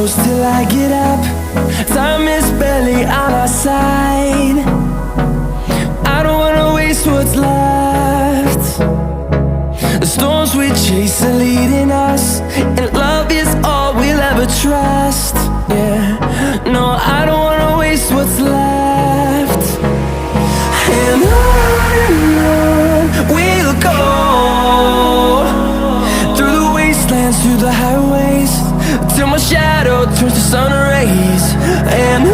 close till I get up. Time is barely on our side. I don't wanna waste what's left. The storms we chase are leading us, and love is all we'll ever trust. Yeah, no, I don't wanna waste what's left. And on we'll go, through the wastelands, through the highways, till my shadow turns to sun rays. And